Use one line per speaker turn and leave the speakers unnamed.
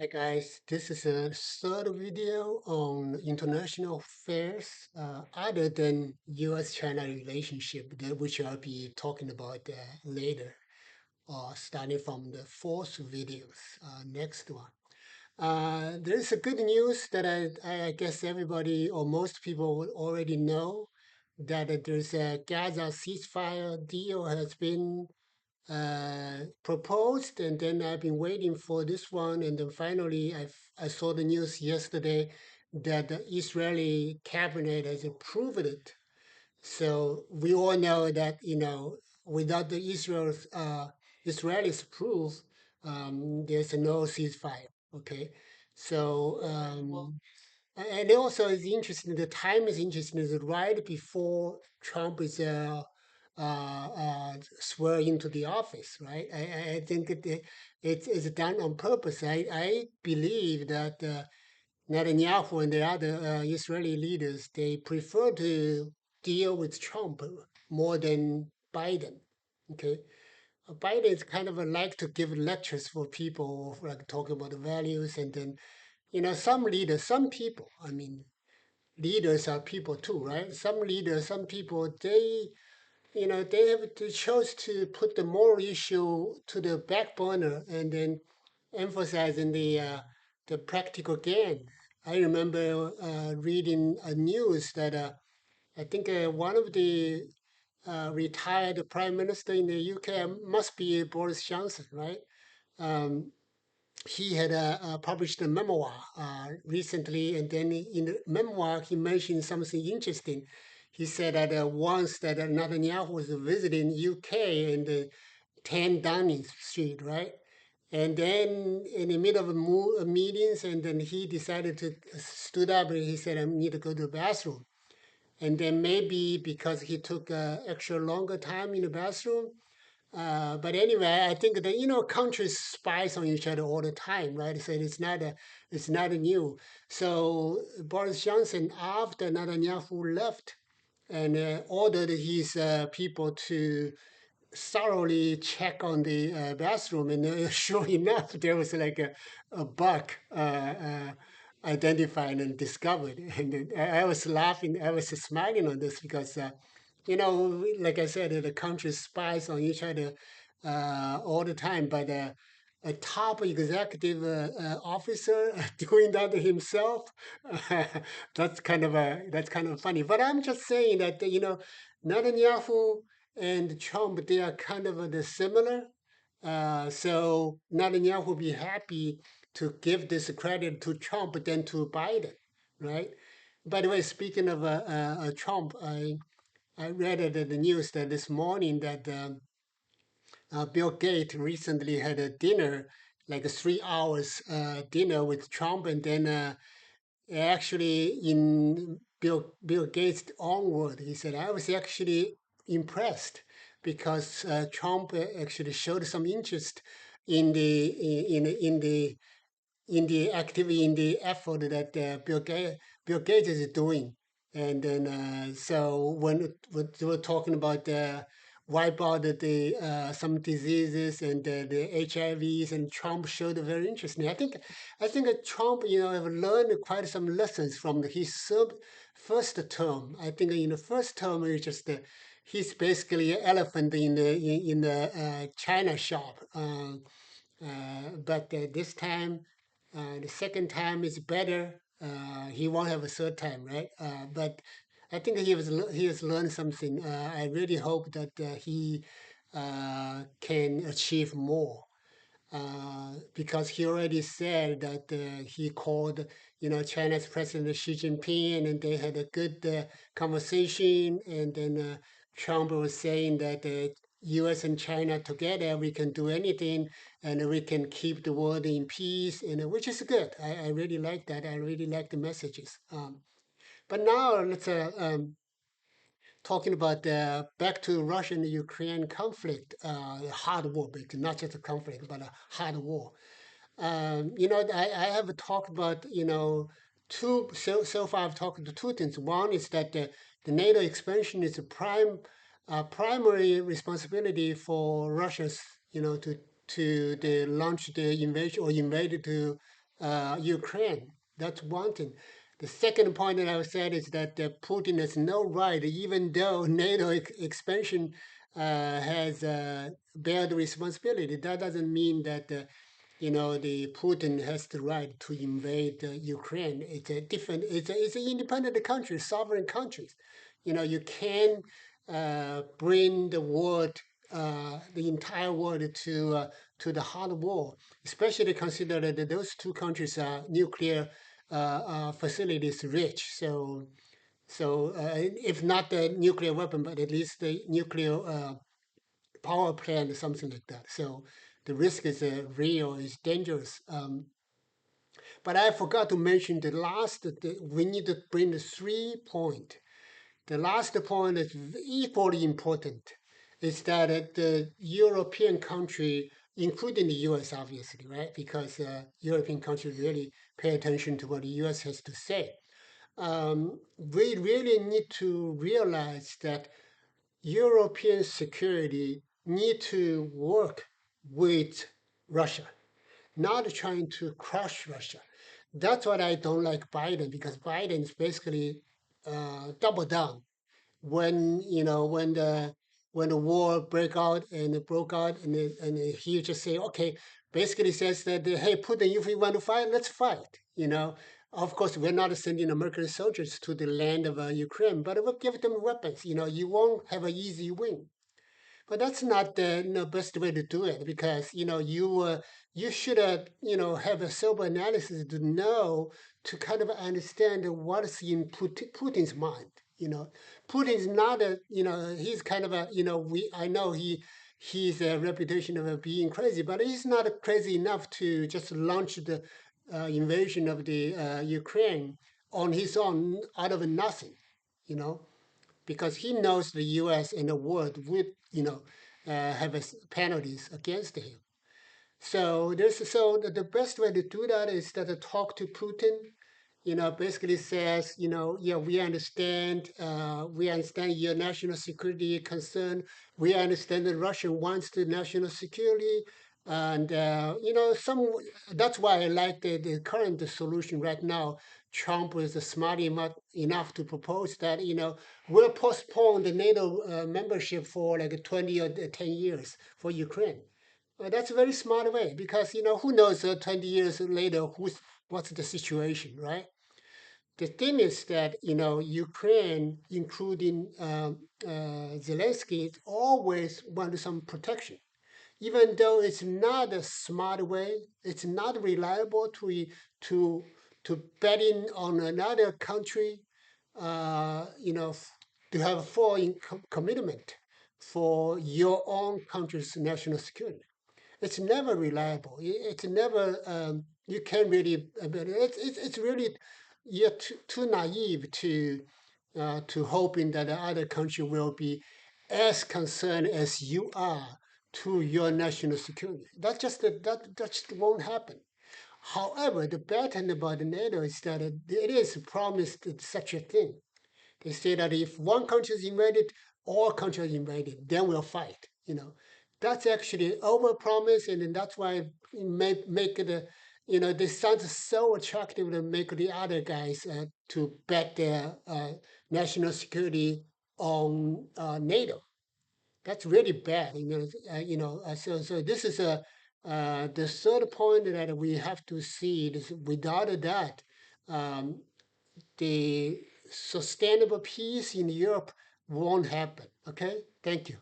Hi guys, this is a third video on international affairs other than U.S.-China relationship, which I'll be talking about later, starting from the fourth videos, next one. There's a good news that I guess everybody or most people will already know that there's a Gaza ceasefire deal has been proposed, and then I've been waiting for this one, and then finally I saw the news yesterday that the Israeli cabinet has approved it. So we all know that without the Israelis approve, there's no ceasefire. Okay, so and also it's interesting. The time is interesting. Is right before Trump is swear into the office, right? I think it's done on purpose. I believe that Netanyahu and the other Israeli leaders they prefer to deal with Trump more than Biden. Okay, Biden is kind of like to give lectures for people, like talking about the values, and then some leaders, some people. I mean, leaders are people too, right? Some leaders, some people, they have to chose to put the moral issue to the back burner and then emphasizing the practical gain. I remember reading a news that I think one of the retired prime minister in the UK must be Boris Johnson, right? Um, he had published a memoir recently, and then in the memoir he mentioned something interesting. He said that once that Netanyahu was visiting UK in the 10 Downing Street, right? And then in the middle of meetings, and then he decided to stood up and he said, "I need to go to the bathroom." And then maybe because he took extra longer time in the bathroom, but anyway, I think that countries spies on each other all the time, right? So it's not a new. So Boris Johnson, after Netanyahu left, and ordered his people to thoroughly check on the bathroom, and sure enough, there was like a bug identified and discovered. And then I was laughing, I was smiling on this because, like I said, the countries spies on each other all the time, but a top executive officer doing that himself, that's kind of funny. But I'm just saying that Netanyahu and Trump, they are kind of the similar. So Netanyahu will be happy to give this credit to Trump than to Biden, right? By the way, speaking of Trump, I read the news that this morning that Bill Gates recently had a dinner, like a 3 hours dinner with Trump, and then actually in Bill Gates' own word, he said, "I was actually impressed because Trump actually showed some interest in the activity in the effort that Bill Gates is doing." And then so when they were talking about wipe out the some diseases and the HIVs, and Trump showed very interesting. I think that Trump have learned quite some lessons from his first term. I think in the first term it's just he's basically an elephant in the China shop. But this time, the second time is better. He won't have a third time, right? But I think he has learned something. I really hope that he can achieve more. Because he already said that he called, China's President Xi Jinping, and they had a good conversation. And then Trump was saying that U.S. and China together, we can do anything, and we can keep the world in peace, and which is good. I really like that. I really like the messages. But now let's talking about back to Russia and Ukraine conflict, hard war, because not just a conflict, but a hard war. I have talked about, so far I've talked to two things. One is that the NATO expansion is a primary responsibility for Russia's, to launch the invasion or invade to Ukraine. That's one thing. The second point that I would say is that Putin has no right, even though NATO expansion has bear the responsibility. That doesn't mean that the Putin has the right to invade Ukraine. It's a different. It's an independent country, sovereign countries. You can bring the world, the entire world to the hard war, especially consider that those two countries are nuclear facilities rich. So if not the nuclear weapon, but at least the nuclear power plant or something like that. So the risk is real, is dangerous. But I forgot to mention the last. We need to bring the 3 point. The last point is equally important. Is that the European country, including the U.S., obviously, right? Because European countries really pay attention to what the U.S. has to say. We really need to realize that European security need to work with Russia, not trying to crush Russia. That's what I don't like Biden, because Biden is basically double down when the war broke out, and he just say, okay, basically says that, hey, Putin, if we want to fight, let's fight. Of course, we're not sending American soldiers to the land of Ukraine, but we'll give them weapons. You won't have an easy win. But that's not the best way to do it, because you should have a sober analysis to know, to kind of understand what's in Putin's mind. Putin's not he's kind of a we I know he's a reputation of being crazy, but he's not crazy enough to just launch the invasion of the Ukraine on his own out of nothing. You know because he knows the U.S. and the world would, have penalties against him. So the best way to do that is that to talk to Putin. Basically says, yeah, we understand your national security concern. We understand that Russia wants the national security, and that's why I like the current solution right now. Trump is smart enough to propose that we'll postpone the NATO membership for like 20 or 10 years for Ukraine. That's a very smart way, because who knows 20 years later what's the situation, right? The thing is that Ukraine, including Zelensky, always wanted some protection, even though it's not a smart way. It's not reliable to bet in on another country, to have full commitment for your own country's national security. It's never reliable. It's never you can't really. It's really you're too naive to hoping that the other country will be as concerned as you are to your national security. That just won't happen. However, the bad thing about NATO is that it is promised such a thing. They say that if one country is invaded, all countries are invaded, then we'll fight. That's actually overpromise, and then that's why it make the this sounds so attractive to make the other guys to bet their national security on NATO. That's really bad. So this is the third point that we have to see. This, without that, um, the sustainable peace in Europe won't happen. Okay, thank you.